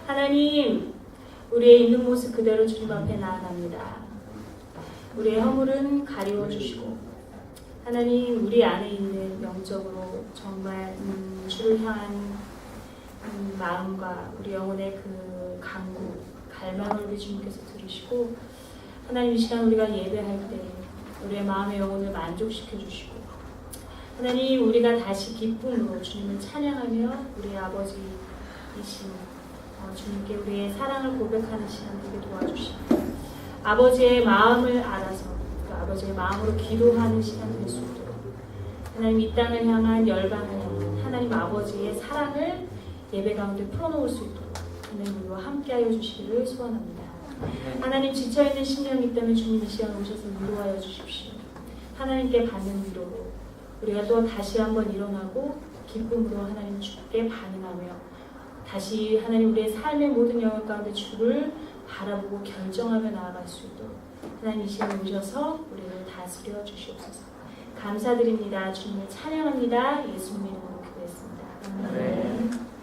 하나님, 우리의 있는 모습 그대로 주님 앞에 나아갑니다. 우리의 허물은 가리워 주시고, 하나님, 우리 안에 있는 영적으로 정말 주를 향한 마음과 우리 영혼의 그 간구, 갈망을 우리 주님께서 들으시고, 하나님, 이 시간 우리가 예배할 때 우리의 마음의 영혼을 만족시켜 주시고, 하나님, 우리가 다시 기쁨으로 주님을 찬양하며 우리의 아버지이신 주님께 우리의 사랑을 고백하는 시간 되게 도와주시고, 아버지의 마음을 알아서 그 아버지의 마음으로 기도하는 시간 될 수 있도록, 하나님, 이 땅을 향한 열방을 향한 하나님 아버지의 사랑을 예배 가운데 풀어놓을 수 있도록 하나님 우리와 함께하여 주시기를 소원합니다. 하나님, 지쳐있는 심령이 있다면 주님 이 시간 오셔서 위로하여 주십시오. 하나님께 받는 위로로 우리가 또 다시 한번 일어나고 기쁨으로 하나님 주께 반응하며 다시 하나님 우리의 삶의 모든 영역 가운데 주를 바라보고 결정하며 나아갈 수 있도록 하나님 이 시간에 오셔서 우리를 다스려 주시옵소서. 감사드립니다. 주님을 찬양합니다. 예수님 이름으로 기도했습니다. 아멘.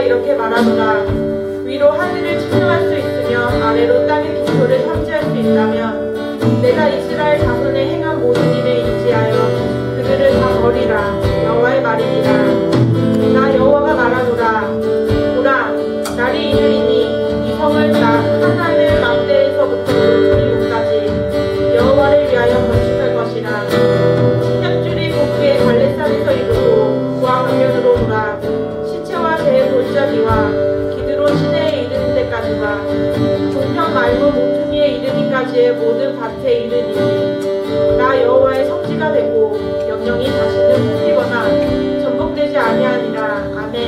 이렇게 말하노라. 위로 하늘을 측량할 수 있으며 아래로 땅의 기초를 탐지할 수 있다면 내가 이스라엘 자손의 행한 모든 일에 인지하여 그들을 다 버리라. 여호와의 말이니라. 나 여호와가 말하노라. 보라, 날이 이르리니 이 성을 하나를 막대에서부터 예루살렘까지 여호와를 위하여 건축할 것이라. 십년줄이 복부의 갈렙산에서 이르고 그와 강변으로 오라. 시체와 배의 골짜기와 기드론 시내에 이르는 데까지와 종편 말고 모퉁이에 이르기까지의 모든 밭에 이르니 나 여호와의 성지가 되고 영영이 다시는 뽑히거나 전복되지 아니하니라. 아멘.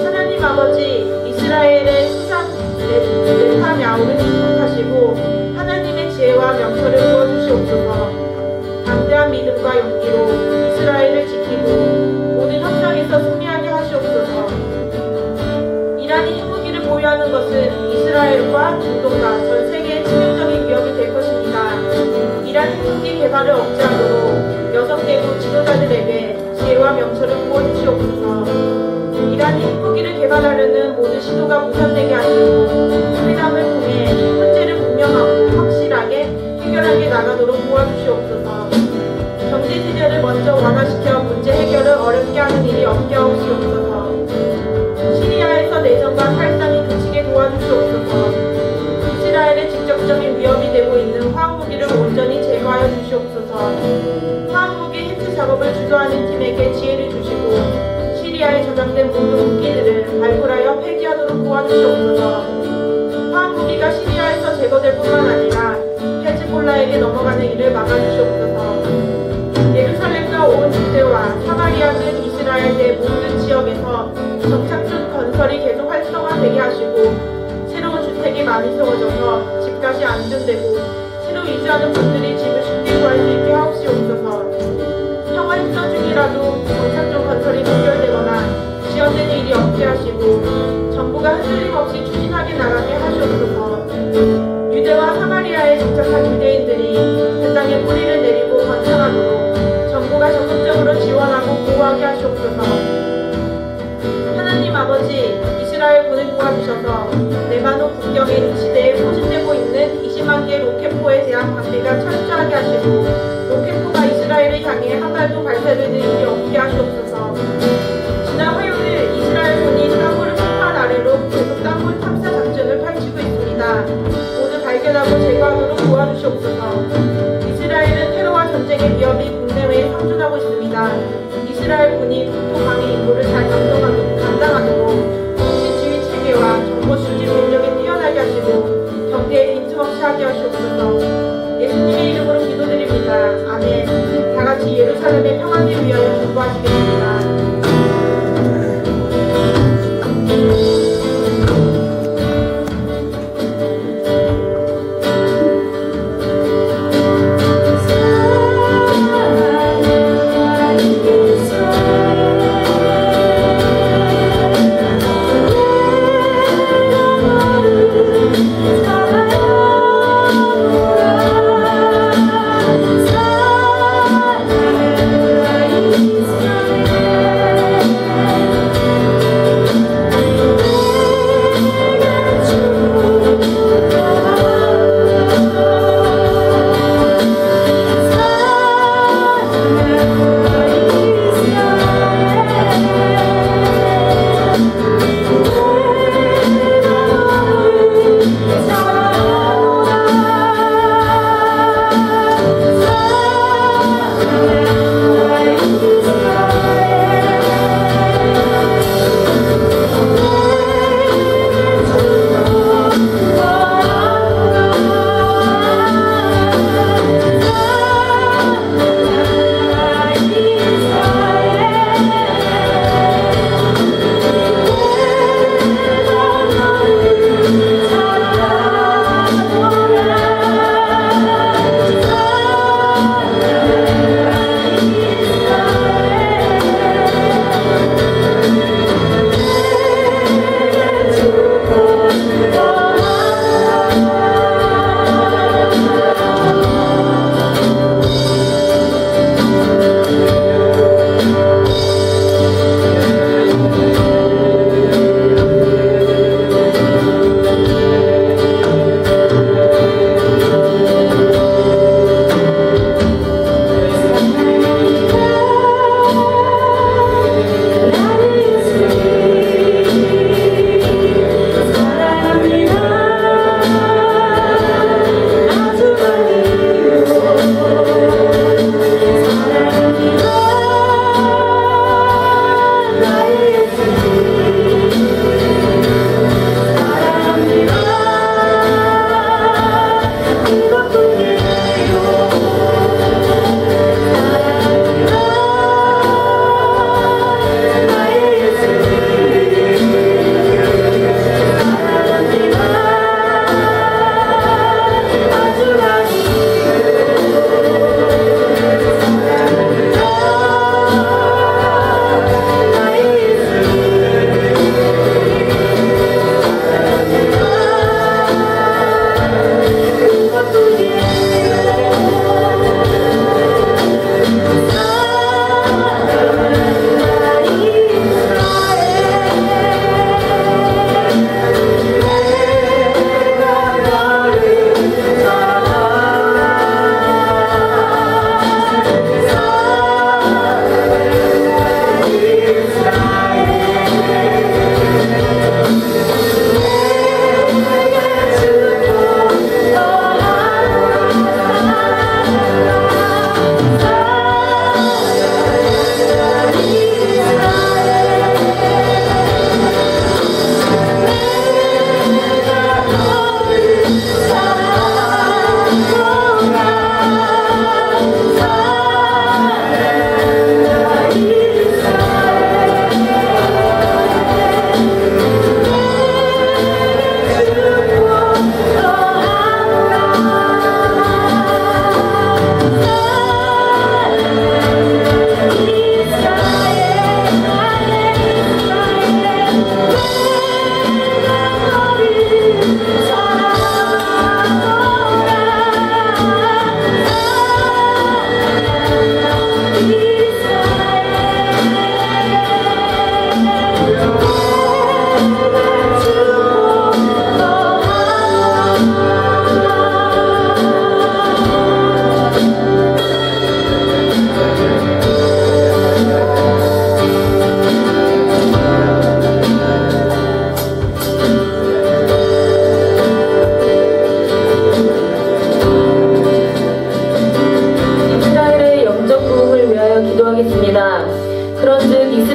하나님 아버지, 이스라엘의 수산 네타냐후를 축복하시고 하나님의 지혜와 명철을 부어주시옵소서. 담대한 믿음과 용기로 이스라엘을 지키고 모든 협상에서 승리하게 하시옵소서. 이란이 핵무기를 보유하는 것은 이스라엘과 중동과 전 세계의 치명적인 위협이 될 것입니다. 이란 핵무기 개발을 억제하도록 6개국 지도자들에게 지혜와 명철을 부어주시옵소서. 이란이 핵무기를 개발하려는 모든 시도가 무산되게 하시고 회담을 통해 문제를 분명하고 확실하게 해결하게 나가도록 도와주시옵소서. 경제 지대를 먼저 완화시켜 문제 해결을 어렵게 하는 일이 없게 하옵소서. 시리아에서 내전과 탈상이 그치게 도와주시옵소서. 이스라엘의 직접적인 위협이 되고 있는 화학무기를 온전히 제거하여 주시옵소서. 화학무기 해체 작업을 주도하는 팀에게 지혜를 주시고 시리아에 저장된 모든 무기들을 발굴하여 폐기하도록 도와주시옵소서. 화학무기가 시리아에서 제거될 뿐만 아니라 헤즈볼라에게 넘어가는 일을 막아주시옵소서. 예루살렘과 온 유대와 사마리아 등 이스라엘 내 모든 지역에서 정착촌 건설이 계속 활성화되게 하시고 새로운 주택이 많이 세워져서 집값이 안정되고 새로 이주하는 분들이 집을 쉽게 구할 수 있게 하옵시옵소서. 평화 협상 중이라도 정착촌 건설이 동결되거나 지연되는 일이 없게 하시고 정부가 흔들림 없이 추진하게 나가게 하시옵소서. 유대와 사마리아에 정착한 유대인들이 그 땅에 뿌리를 내리고 번창하도록 정부가 적극적으로 지원하고 보호하게 하시옵소서. 하나님 아버지, 이스라엘 군을 도와주셔서 레바논 국경의 시대에 포진되고 있는 20만 개의 로켓포에 대한 방비가 철저하게 하시고 로켓포가 이스라엘을 향해 한 발도 발사되는 일이 없게 하시옵소서. 지난 화요일 이스라엘 군이 땅굴을 폭발 아래로 계속 땅굴 탐사 작전을 펼치고 있습니다. 모두 발견하고 제거하도록 도와주시옵소서. 이스라엘은 테러와 전쟁의 위협이 국내외에 상존하고 있습니다. 이스라엘 군이 국토 방위 임무를 잘 감당하도록 통신지휘 체계와 정보 수집 능력이 뛰어나게 하시고 경계에 빈틈없이 하게 하시옵소서. 예수님의 이름으로 기도드립니다. 아멘. 다같이 예루살렘의 평안을 위하여 기도하시겠습니다.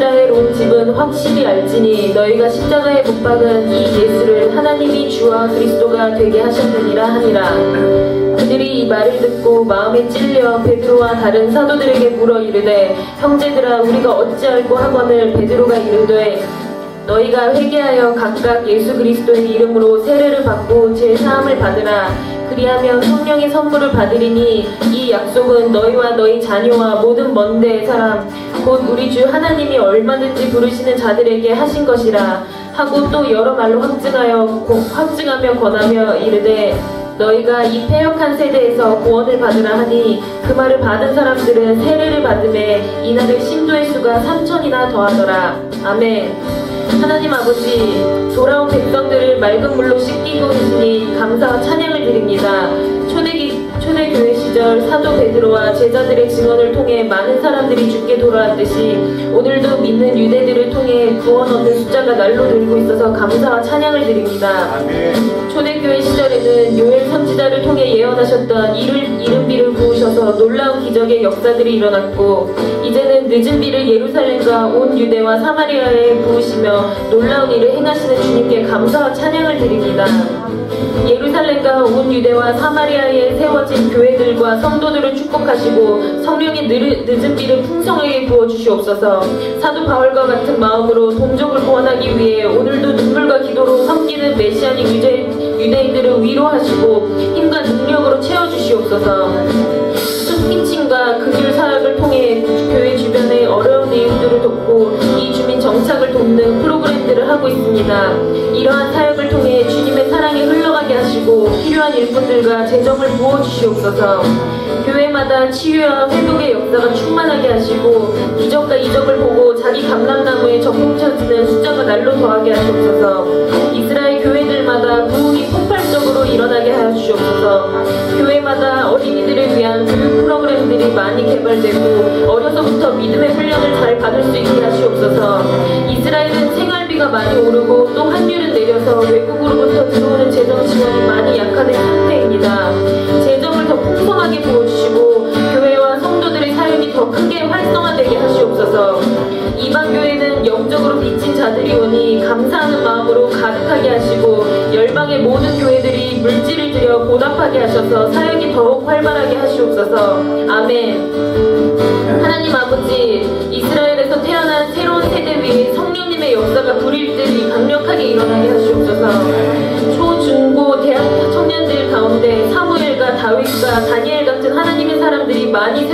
이스라엘 온 집은 확실히 알지니 너희가 십자가에 못 박은 이 예수를 하나님이 주와 그리스도가 되게 하셨느니라 하니라. 그들이 이 말을 듣고 마음에 찔려 베드로와 다른 사도들에게 물어 이르되 형제들아 우리가 어찌할꼬 하거늘 베드로가 이르되 너희가 회개하여 각각 예수 그리스도의 이름으로 세례를 받고 죄 사함을 받으라. 그리하면 성령의 선물을 받으리니 이 약속은 너희와 너희 자녀와 모든 먼 데의 사람 곧 우리 주 하나님이 얼마든지 부르시는 자들에게 하신 것이라 하고 또 여러 말로 확증하며 권하며 이르되 너희가 이 패역한 세대에서 구원을 받으라 하니 그 말을 받은 사람들은 세례를 받음에 이날의 신도의 수가 3,000이나 더하더라. 아멘. 하나님 아버지, 돌아온 백성들을 맑은 물로 씻기고 계시니 감사와 찬양을 드립니다. 초대교회 시절 사도 베드로와 제자들의 증언을 통해 많은 사람들이 주께 돌아왔듯이 오늘도 믿는 유대들을 통해 구원 얻는 숫자가 날로 늘고 있어서 감사와 찬양을 드립니다. 초대교회 시절에는 요엘 선지자를 통해 예언하셨던 이른 비를 부으셔서 놀라운 기적의 역사들이 일어났고 이제는 늦은 비를 예루살렘과 온 유대와 사마리아에 부으시며 놀라운 일을 행하시는 주님께 감사와 찬양을 드립니다. 예루살렘과 온 유대와 사마리아에 세워진 교회들과 성도들을 축복하시고 성령의 늦은 비를 풍성하게 부어주시옵소서. 사도 바울과 같은 마음으로 동족을 구원하기 위해 오늘도 눈물과 기도로 섬기는 메시아닉 유대인들을 위로하시고 힘과 능력으로 채워주시옵소서. 숲피칭과 극율 사역을 통해 교회 주변의 어려운 이웃들을 돕고 이 주민 정착을 돕는 프로그램들을 하고 있습니다. 이러한 사역을 통해 주님의 사랑이 흘러가게 하시고 필요한 일꾼들과 재정을 부어주시옵소서. 교회마다 치유와 회복의 역사가 충만하게 하시고 기적과 이적을 보고 자기 감람나무에 접붙여지는 숫자가 날로 더하게 하시옵소서. 이스라엘 교회들마다 부흥이 폭발적으로 일어나게 하여 주시옵소서. 교회마다 어린이들을 위한 교육 프로그램들이 많이 개발되고 어려서부터 믿음의 훈련을 잘 받을 수 있게 하시옵소서. 이스라엘은 생활비가 많이 오르고 또 환율은 내려서 외국으로부터 들어오는 재정 지원이 많이 약화된 상태입니다. 재정을 더 풍성하게 부어주시고 교회와 성도들의 사역이 더 크게 활성화되게 하시옵소서. 이방 교회는 영적으로 빚진 자들이 오니 감사하는 마음으로 가득하게 하시고 열방의 모든 교회들이 물질을 들여 보답하게 하셔서 사역이 더욱 활발하게 하시옵소서. 아멘. 하나님 아버지, 이스라엘에서 태어난 새로운 세대 위에 성령님의 역사가 불일들이 강력하게 일어나게 하시옵소서. 초, 중, 고, 대학 청년들 가운데 사무엘과 다윗과 다니엘 같은 하나님의 사람들이 많이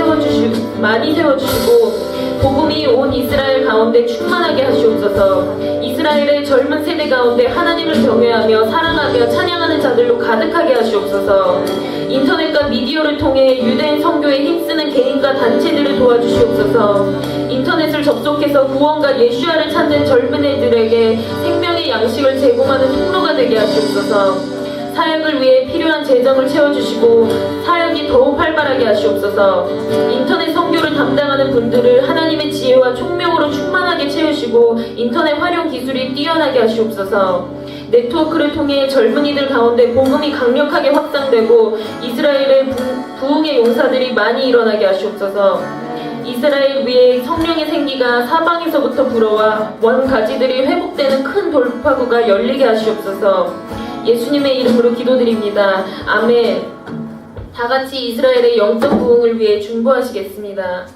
세워주시고 복음이 온 이스라엘 가운데 충만하게 하시옵소서. 이스라엘의 젊은 세대 가운데 하나님을 경외하며 사랑하며 찬양하는 자들로 가득하게 하시옵소서. 인터넷과 미디어를 통해 유대인 선교에 힘쓰는 개인과 단체들을 도와주시옵소서. 인터넷을 접속해서 구원과 예수야를 찾는 젊은이들에게 생명의 양식을 제공하는 통로가 되게 하시옵소서. 사역을 위해 필요한 재정을 채워주시고 사역이 더욱 활발하게 하시옵소서. 인터넷 선교를 담당하는 분들을 하나님의 지혜와 총명으로 충만하게 채우시고 인터넷 활용 기술이 뛰어나게 하시옵소서. 네트워크를 통해 젊은이들 가운데 복음이 강력하게 확산되고 이스라엘의 부흥의 용사들이 많이 일어나게 하시옵소서. 이스라엘 위에 성령의 생기가 사방에서부터 불어와 원가지들이 회복되는 큰 돌파구가 열리게 하시옵소서. 예수님의 이름으로 기도드립니다. 아멘. 다 같이 이스라엘의 영적 부흥을 위해 중보하시겠습니다.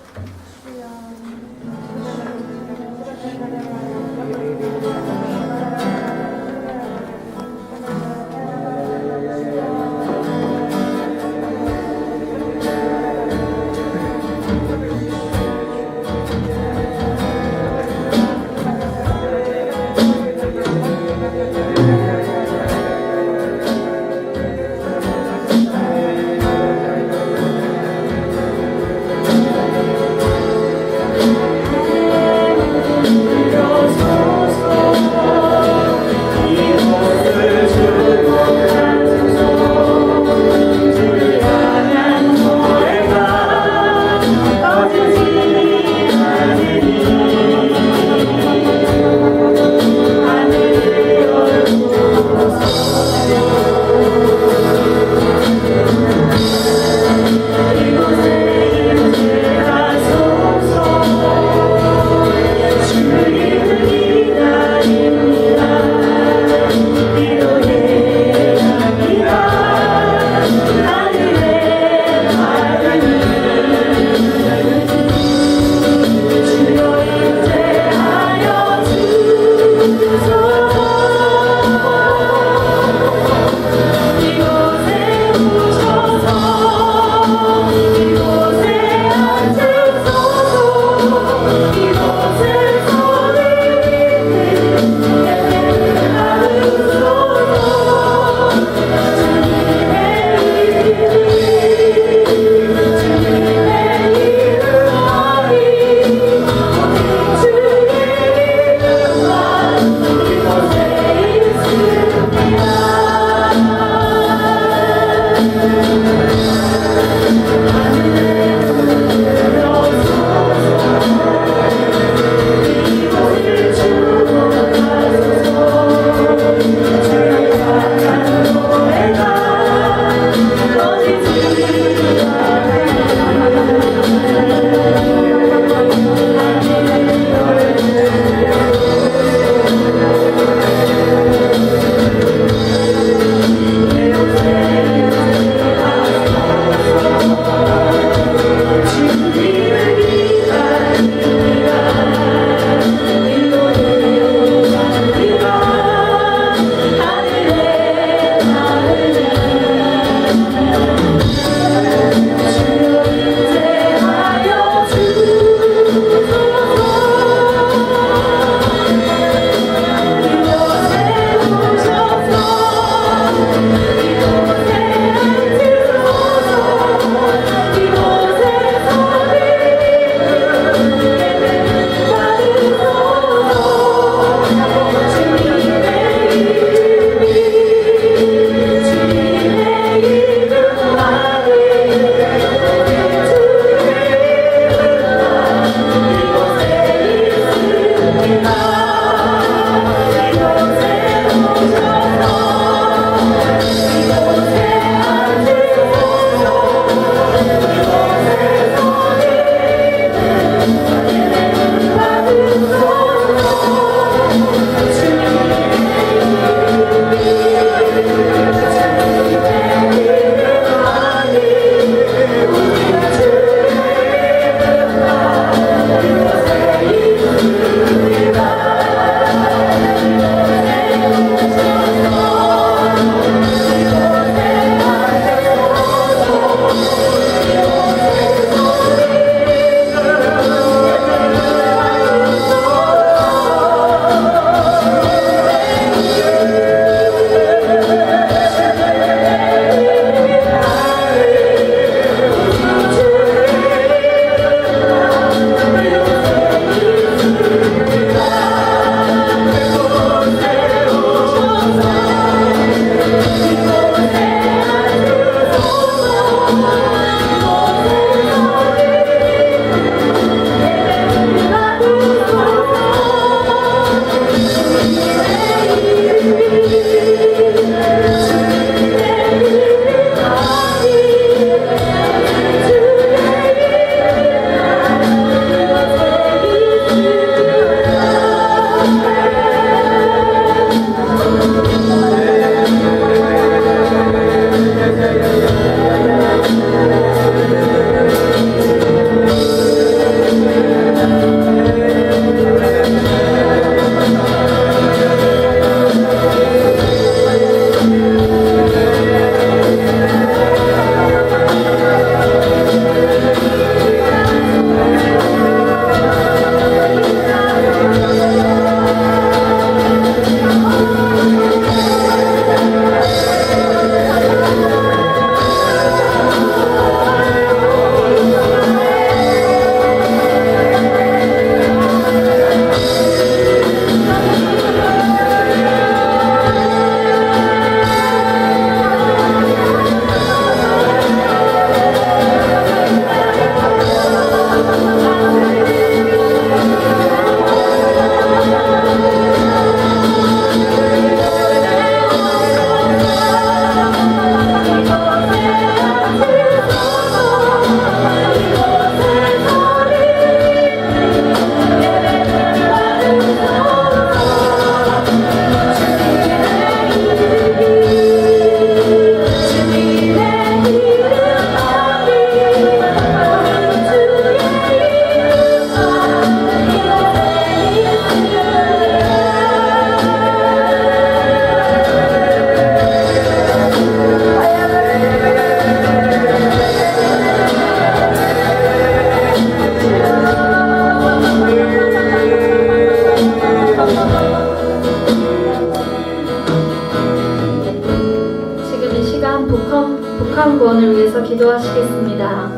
북한 구원을 위해서 기도하시겠습니다.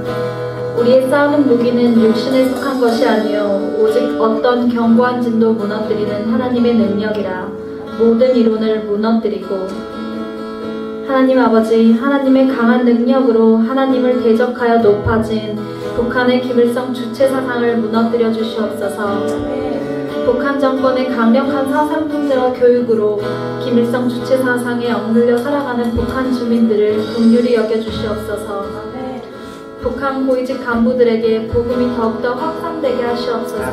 우리의 싸우는 무기는 육신에 속한 것이 아니요 오직 어떤 견고한 진도 무너뜨리는 하나님의 능력이라. 모든 이론을 무너뜨리고 하나님 아버지, 하나님의 강한 능력으로 하나님을 대적하여 높아진 북한의 김일성 주체 사상을 무너뜨려 주시옵소서. 북한 정권의 강력한 사상 통제와 교육으로 김일성 주체 사상에 억눌려 살아가는 북한 주민들을 긍휼히 여겨 주시옵소서. 북한 고위직 간부들에게 복음이 더욱더 확산되게 하시옵소서.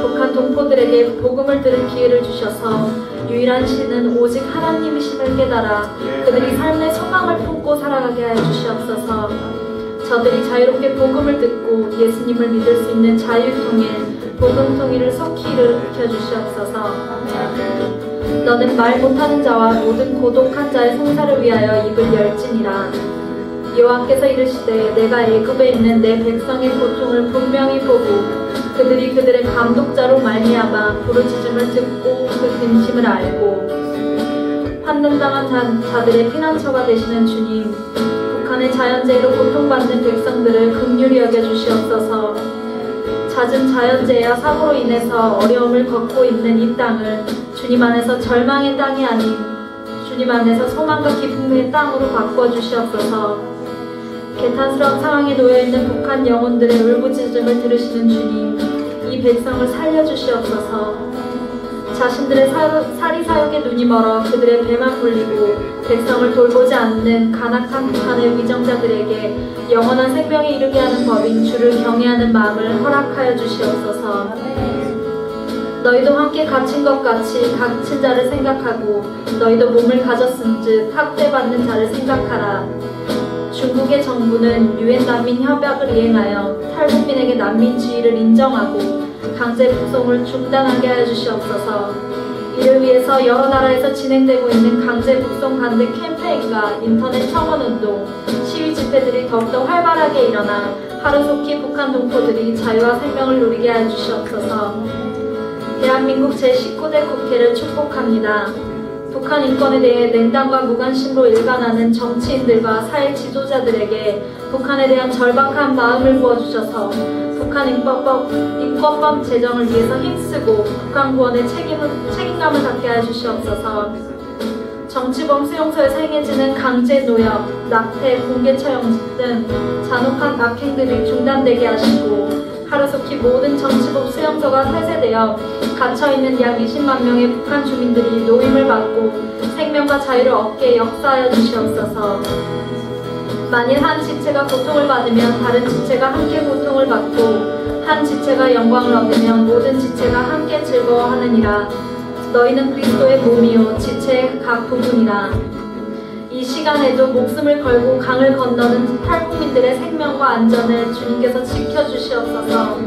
북한 동포들에게 복음을 들을 기회를 주셔서 유일한 신은 오직 하나님이심을 깨달아 그들이 삶의 소망을 품고 살아가게 하여 주시옵소서. 저들이 자유롭게 복음을 듣고 예수님을 믿을 수 있는 자유통일, 복음통일을 속히 일으켜 주시옵소서. 너는 말 못하는 자와 모든 고독한 자의 생사를 위하여 입을 열지니라. 여호와께서 이르시되 내가 애굽에 있는 내 백성의 고통을 분명히 보고 그들이 그들의 감독자로 말미암아 부르짖음을 듣고 그 근심을 알고 환난당한 자들의 피난처가 되시는 주님, 북한의 자연재해로 고통받는 백성들을 긍휼히 여겨주시옵소서. 잦은 자연재해와 사고로 인해서 어려움을 겪고 있는 이 땅을 주님 안에서 절망의 땅이 아닌 주님 안에서 소망과 기쁨의 땅으로 바꿔주시옵소서. 개탄스러운 상황에 놓여있는 북한 영혼들의 울부짖음을 들으시는 주님, 이 백성을 살려주시옵소서. 자신들의 사리사욕에 눈이 멀어 그들의 배만 불리고 백성을 돌보지 않는 간악한 북한의 위정자들에게 영원한 생명에 이르게 하는 법인 주를 경외하는 마음을 허락하여 주시옵소서. 너희도 함께 갇힌 것 같이 갇힌 자를 생각하고 너희도 몸을 가졌은즉 학대받는 자를 생각하라. 중국의 정부는 유엔 난민 협약을 이행하여 탈북민에게 난민 지위를 인정하고 강제 북송을 중단하게 하여 주시옵소서. 이를 위해서 여러 나라에서 진행되고 있는 강제 북송 반대 캠페인과 인터넷 청원 운동, 시위 집회들이 더욱더 활발하게 일어나 하루속히 북한 동포들이 자유와 생명을 누리게 하여 주시옵소서. 대한민국 제19대 국회를 축복합니다. 북한 인권에 대해 냉담과 무관심으로 일관하는 정치인들과 사회 지도자들에게 북한에 대한 절박한 마음을 부어주셔서 북한 인권법 제정을 위해서 힘쓰고 북한 구원의 책임감을 갖게 하여 주시옵소서. 정치범 수용소에서 행해지는 강제 노역, 낙태, 공개 처형 등 잔혹한 악행들이 중단되게 하시고 하루속히 모든 정치범 수용소가 폐쇄되어 갇혀있는 약 20만 명의 북한 주민들이 노임을 받고 생명과 자유를 얻게 역사하여 주시옵소서. 만일 한 지체가 고통을 받으면 다른 지체가 함께 고통을 받고 한 지체가 영광을 얻으면 모든 지체가 함께 즐거워하느니라. 너희는 그리스도의 몸이요 지체의 각 부분이라. 이 시간에도 목숨을 걸고 강을 건너는 탈북민들의 생명과 안전을 주님께서 지켜주시옵소서.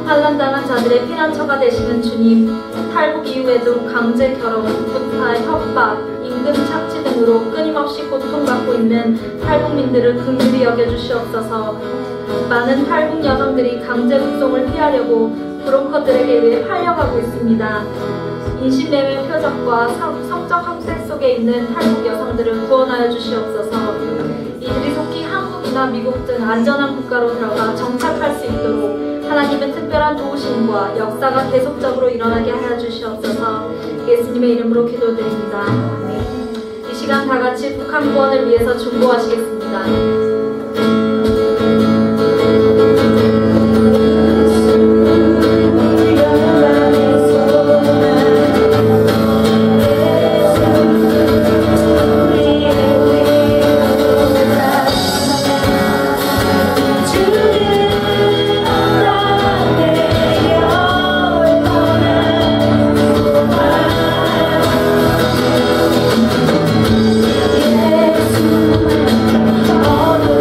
환난당한 자들의 피난처가 되시는 주님, 탈북 이후에도 강제 결혼, 구타, 협박, 임금 착취 등으로 끊임없이 고통받고 있는 탈북민들을 긍휼히 여겨주시옵소서. 많은 탈북 여성들이 강제 북송을 피하려고 브로커들에게 의해 팔려가고 있습니다. 인신매매 표적과 성적 학대 속에 있는 탈북 여성들을 구원하여 주시옵소서. 이들이 속히 한국이나 미국 등 안전한 국가로 들어가 정착할 수 있도록 하나님의 특별한 도우심과 역사가 계속적으로 일어나게 하여 주시옵소서. 예수님의 이름으로 기도드립니다. 아멘. 이 시간 다 같이 북한 구원을 위해서 중보하시겠습니다. 예수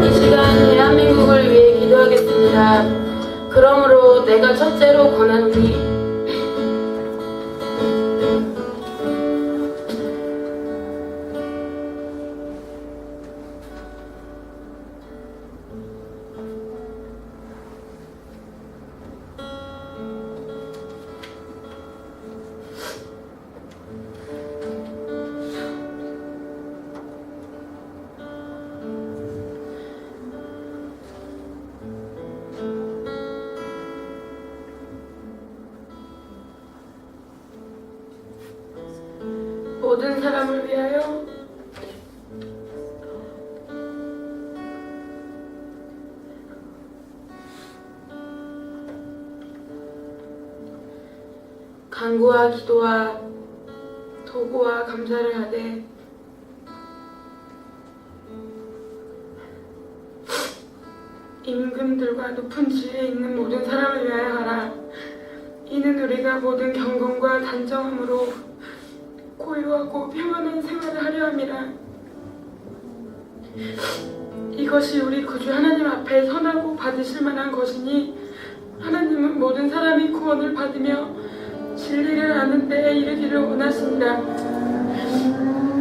이 시간 대한민국을 위해 기도하겠습니다. 그러므로 내가 첫째로 권하노니 모든 사람을 위하여 간구와 기도와 도구와 감사를 하되 임금들과 높은 지위에 있는 모든 사람을 위하여 하라. 이는 우리가 모든 경건과 단정함으로 고요하고 평안한 생활을 하려 함이라. 이것이 우리 구주 하나님 앞에 선하고 받으실 만한 것이니 하나님은 모든 사람이 구원을 받으며 진리를 아는 데에 이르기를 원하십니다.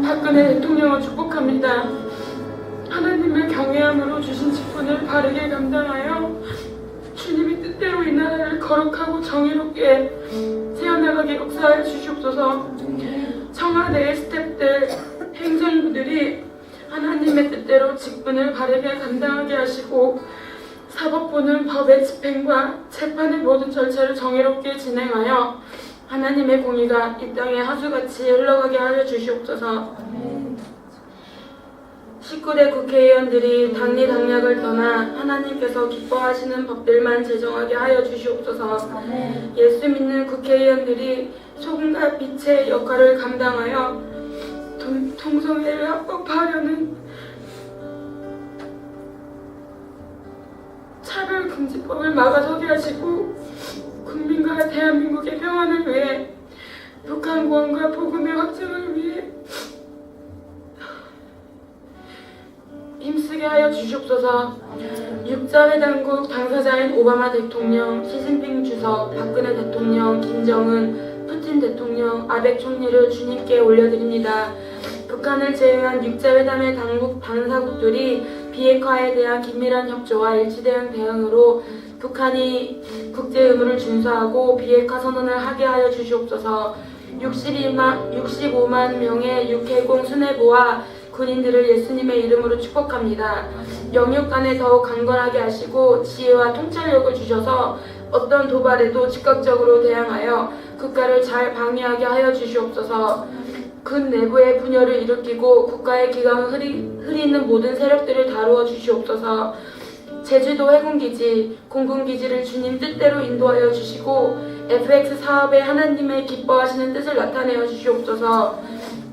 박근혜 대통령을 축복합니다. 하나님을 경외함으로 주신 직분을 바르게 감당하여 주님의 뜻대로 이 나라를 거룩하고 정의롭게 세워나가게 역사하여 주시옵소서. 청와대의 스태프들, 행정부들이 하나님의 뜻대로 직분을 바르게 감당하게 하시고 사법부는 법의 집행과 재판의 모든 절차를 정의롭게 진행하여 하나님의 공의가 이 땅에 하수같이 흘러가게 하여 주시옵소서. 19대 국회의원들이 당리당략을 떠나 하나님께서 기뻐하시는 법들만 제정하게 하여 주시옵소서. 예수 믿는 국회의원들이 소금과 빛의 역할을 감당하여 동성애를 합법화하려는 차별금지법을 막아서게 하시고 국민과 대한민국의 평안을 위해 북한 구원과 복음의 확증을 위해 힘쓰게 하여 주시옵소서. 육자회담국 당사자인 오바마 대통령, 시진핑 주석, 박근혜 대통령, 김정은, 푸틴 대통령, 아벡 총리를 주님께 올려드립니다. 북한을 제외한 육자회담의 당사국들이 비핵화에 대한 긴밀한 협조와 일치된 대응으로 북한이 국제 의무를 준수하고 비핵화 선언을 하게 하여 주시옵소서. 65만 명의 육해공 수뇌부와 군인들을 예수님의 이름으로 축복합니다. 영육간에 더욱 강건하게 하시고 지혜와 통찰력을 주셔서 어떤 도발에도 즉각적으로 대항하여 국가를 잘 방위하게 하여 주시옵소서. 군 내부의 분열을 일으키고 국가의 기강을 흐리는 모든 세력들을 다루어 주시옵소서. 제주도 해군기지, 공군기지를 주님 뜻대로 인도하여 주시고 FX 사업에 하나님의 기뻐하시는 뜻을 나타내어 주시옵소서.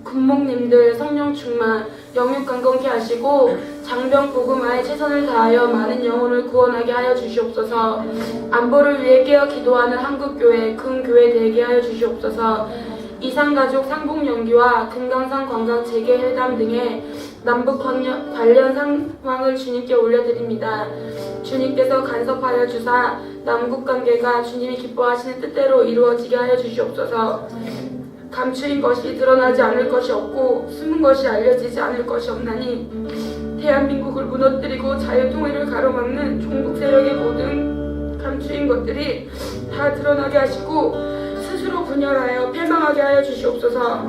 군목님들 성령 충만, 영육 강건케 하시고 장병 복음화에 최선을 다하여 많은 영혼을 구원하게 하여 주시옵소서. 안보를 위해 깨어 기도하는 한국교회, 큰교회 되게 하여 주시옵소서. 이산가족 상봉연기와 금강산 관광 재개회담 등의 남북 관련 상황을 주님께 올려드립니다. 주님께서 간섭하여 주사 남북 관계가 주님이 기뻐하시는 뜻대로 이루어지게 하여 주시옵소서. 감추인 것이 드러나지 않을 것이 없고 숨은 것이 알려지지 않을 것이 없나니 대한민국을 무너뜨리고 자유통일을 가로막는 종북 세력의 모든 감추인 것들이 다 드러나게 하시고 스스로 분열하여 패망하게 하여 주시옵소서.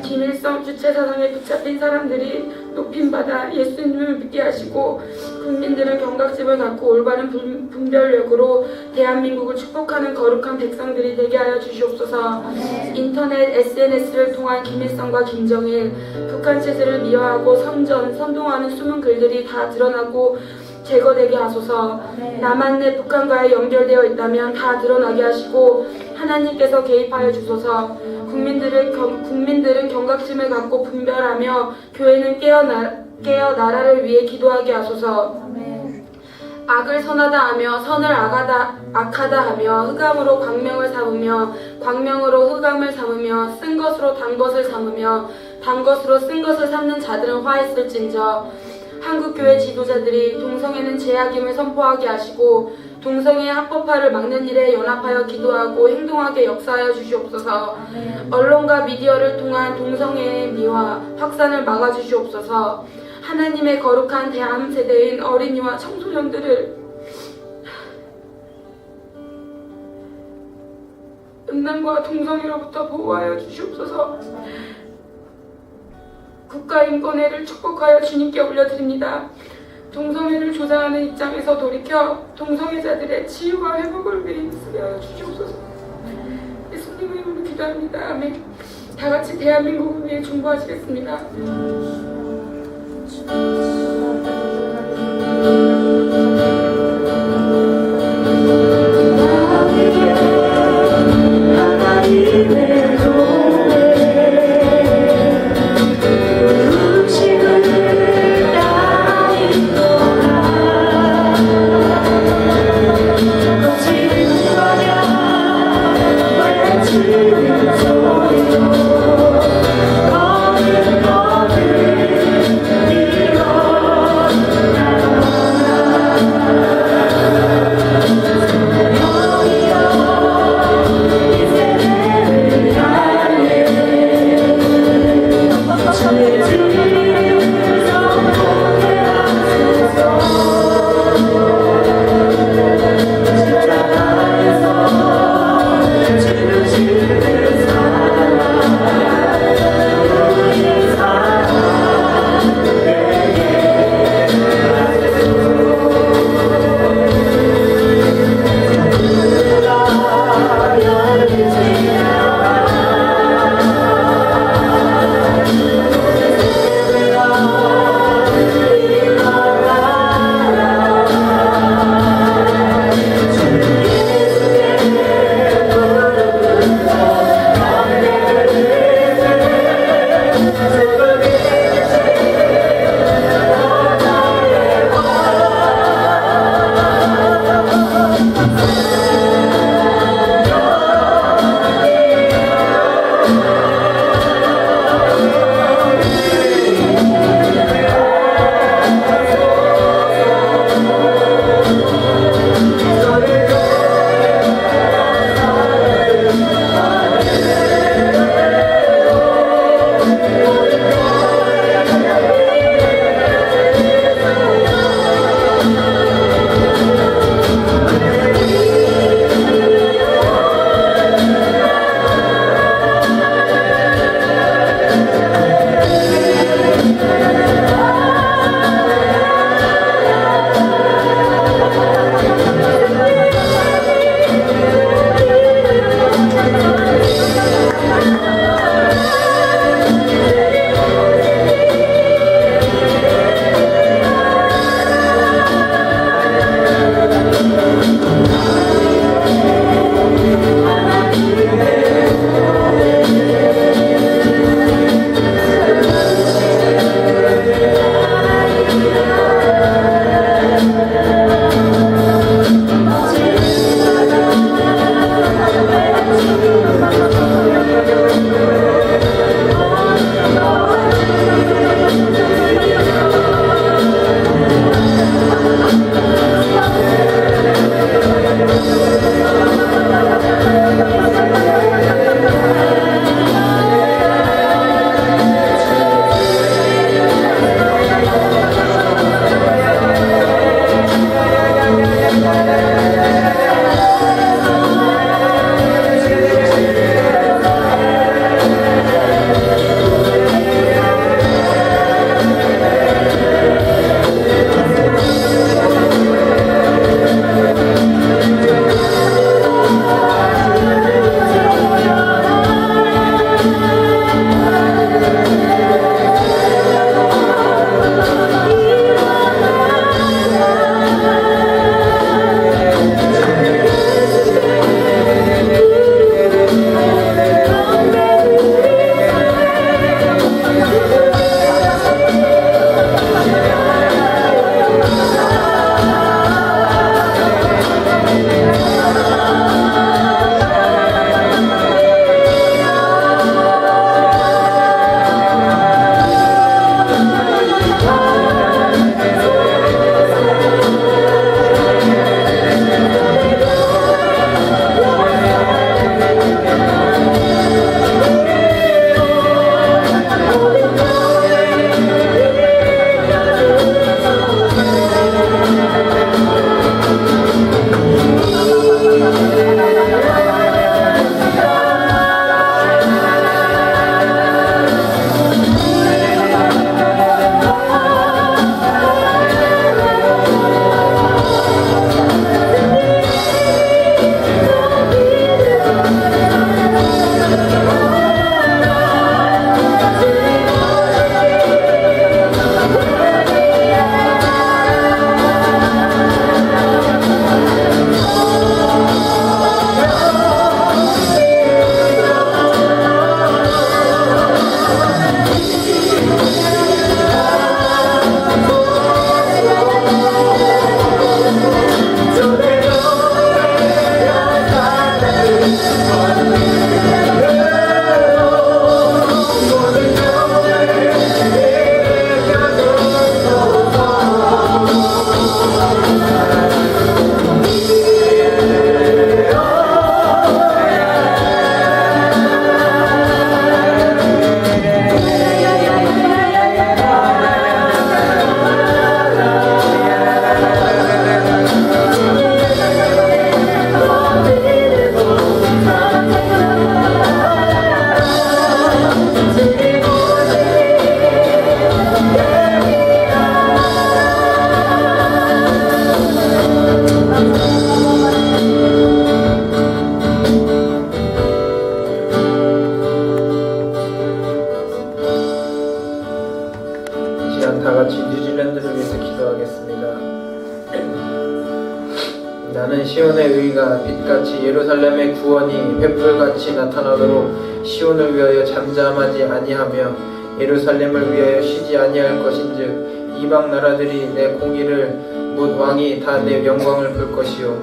김일성 주체 사상에 붙잡힌 사람들이 높임받아 예수님을 믿게 하시고 국민들은 경각심을 갖고 올바른 분별력으로 대한민국을 축복하는 거룩한 백성들이 되게 하여 주시옵소서. 인터넷 SNS를 통한 김일성과 김정일, 북한 체제를 미화하고 선동하는 숨은 글들이 다 드러나고 제거되게 하소서. 남한 내 북한과의 연결되어 있다면 다 드러나게 하시고 하나님께서 개입하여 주소서. 국민들은 경각심을 갖고 분별하며 교회는 깨어 나라를 위해 기도하게 하소서. 악을 선하다 하며 선을 악하다 하며 흑암으로 광명을 삼으며 광명으로 흑암을 삼으며 쓴 것으로 단 것을 삼으며 단 것으로 쓴 것을 삼는 자들은 화했을진저. 한국교회 지도자들이 동성애는 죄악임을 선포하게 하시고 동성애 합법화를 막는 일에 연합하여 기도하고 행동하게 역사하여 주시옵소서. 언론과 미디어를 통한 동성애의 미화, 확산을 막아주시옵소서. 하나님의 거룩한 대한 세대인 어린이와 청소년들을 음란과 동성애로부터 보호하여 주시옵소서. 국가인권회를 축복하여 주님께 올려드립니다. 동성애를 조장하는 입장에서 돌이켜 동성애자들의 치유와 회복을 위해 쓰게 하여 주시옵소서. 예수님의 이름으로 기도합니다. 아멘. 다 같이 대한민국을 위해 중보하시겠습니다. 같이 뉴질랜드를 위해서 기도하겠습니다. 나는 시온의 의가 빛같이 예루살렘의 구원이 횃불같이 나타나도록 시온을 위하여 잠잠하지 아니하며 예루살렘을 위하여 쉬지 아니할 것인즉 이방 나라들이 내 공의를 못 왕이 다 내 영광을 볼 것이요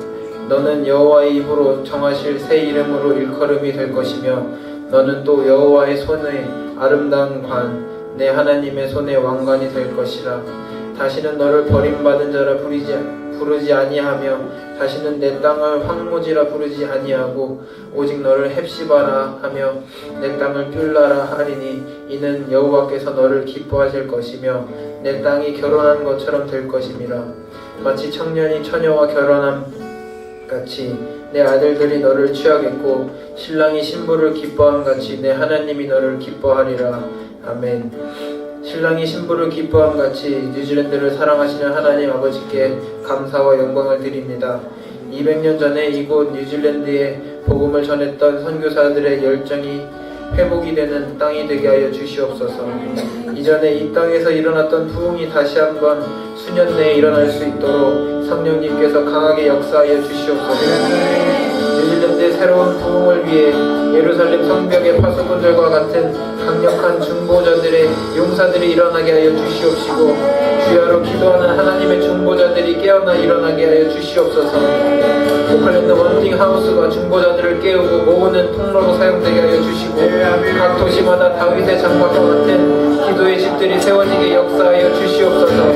너는 여호와의 입으로 정하실 새 이름으로 일컬음이 될 것이며 너는 또 여호와의 손의 아름다운 관 내 하나님의 손의 왕관이 될 것이라. 다시는 너를 버림받은 자라 부르지 아니하며 다시는 내 땅을 황무지라 부르지 아니하고 오직 너를 헵시바라 하며 내 땅을 뷸라라 하리니 이는 여호와께서 너를 기뻐하실 것이며 내 땅이 결혼한 것처럼 될 것임이라. 마치 청년이 처녀와 결혼함 같이 내 아들들이 너를 취하겠고 신랑이 신부를 기뻐함 같이 내 하나님이 너를 기뻐하리라. 아멘. 신랑이 신부를 기뻐함 같이 뉴질랜드를 사랑하시는 하나님 아버지께 감사와 영광을 드립니다. 200년 전에 이곳 뉴질랜드에 복음을 전했던 선교사들의 열정이 회복이 되는 땅이 되게 하여 주시옵소서. 이전에 이 땅에서 일어났던 부흥이 다시 한번 수년 내에 일어날 수 있도록 성령님께서 강하게 역사하여 주시옵소서. 뉴질랜드의 새로운 부흥을 위해 예루살렘 성벽의 파수꾼들과 같은 강력한 중보자들의 용사들이 일어나게 하여 주시옵시고 주야로 기도하는 하나님의 중보자들이 깨어나 일어나게 하여 주시옵소서. 오클랜드 원팅 하우스가 중보자들을 깨우고 모으는 통로로 사용되게 하여 주시고 각 도시마다 다윗의 장막과 같은 기도의 집들이 세워지게 역사하여 주시옵소서.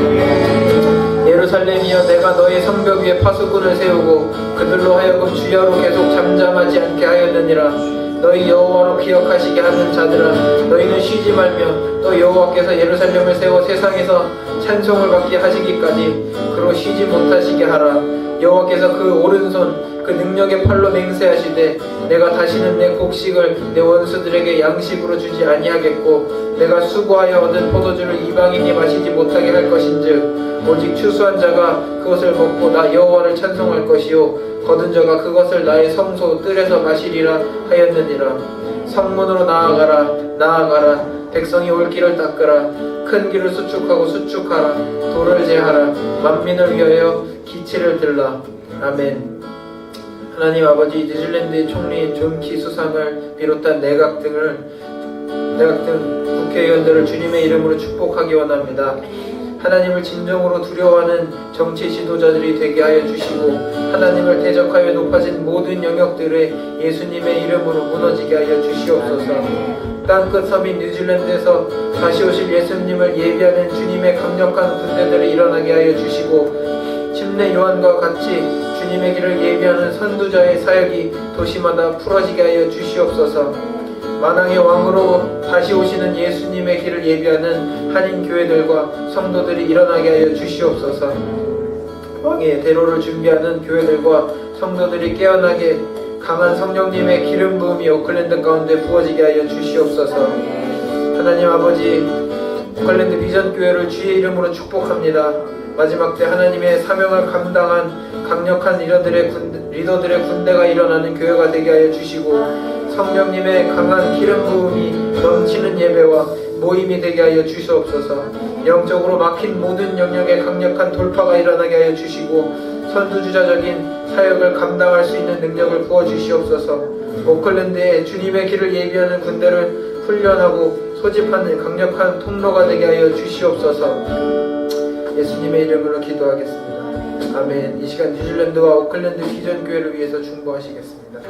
예루살렘이여 내가 너의 성벽 위에 파수꾼을 세우고 그들로 하여금 주야로 계속 잠잠하지 않게 하였느니라. 너희 여호와로 기억하시게 하는 자들아 너희는 쉬지 말며 또 여호와께서 예루살렘을 세워 세상에서 찬송을 받게 하시기까지 그로 쉬지 못하시게 하라. 여호와께서 그 오른손 그 능력의 팔로 맹세하시되 내가 다시는 내 곡식을 내 원수들에게 양식으로 주지 아니하겠고 내가 수고하여 얻은 포도주를 이방인이 마시지 못하게 할 것인즉 오직 추수한 자가 그것을 먹고 나 여호와를 찬송할 것이요 거둔 자가 그것을 나의 성소 뜰에서 마시리라 하였느니라. 성문으로 나아가라 백성이 올 길을 닦으라. 큰 길을 수축하고 수축하라. 돌을 제하라. 만민을 위하여 기치를 들라. 아멘. 하나님 아버지 뉴질랜드의 총리인 존 키 수상을 비롯한 내각 등 국회의원들을 주님의 이름으로 축복하기 원합니다. 하나님을 진정으로 두려워하는 정치 지도자들이 되게 하여 주시고 하나님을 대적하여 높아진 모든 영역들의 예수님의 이름으로 무너지게 하여 주시옵소서. 땅끝 섬인 뉴질랜드에서 다시 오실 예수님을 예비하는 주님의 강력한 군대들이 일어나게 하여 주시고 침례 요한과 같이 주님의 길을 예비하는 선두자의 사역이 도시마다 풀어지게 하여 주시옵소서. 만왕의 왕으로 다시 오시는 예수님의 길을 예비하는 한인 교회들과 성도들이 일어나게 하여 주시옵소서. 왕의 대로를 준비하는 교회들과 성도들이 깨어나게 강한 성령님의 기름 부음이 오클랜드 가운데 부어지게 하여 주시옵소서. 하나님 아버지 오클랜드 비전 교회를 주의 이름으로 축복합니다. 마지막 때 하나님의 사명을 감당한 강력한 리더들의 군대가 일어나는 교회가 되게 하여 주시고 성령님의 강한 기름 부음이 넘치는 예배와 모임이 되게 하여 주시옵소서. 영적으로 막힌 모든 영역에 강력한 돌파가 일어나게 하여 주시고 선두주자적인 사역을 감당할 수 있는 능력을 부어주시옵소서. 오클랜드에 주님의 길을 예비하는 군대를 훈련하고 소집하는 강력한 통로가 되게 하여 주시옵소서. 예수님의 이름으로 기도하겠습니다. 아멘. 이 시간 뉴질랜드와 오클랜드 비전교회를 위해서 중보하시겠습니다.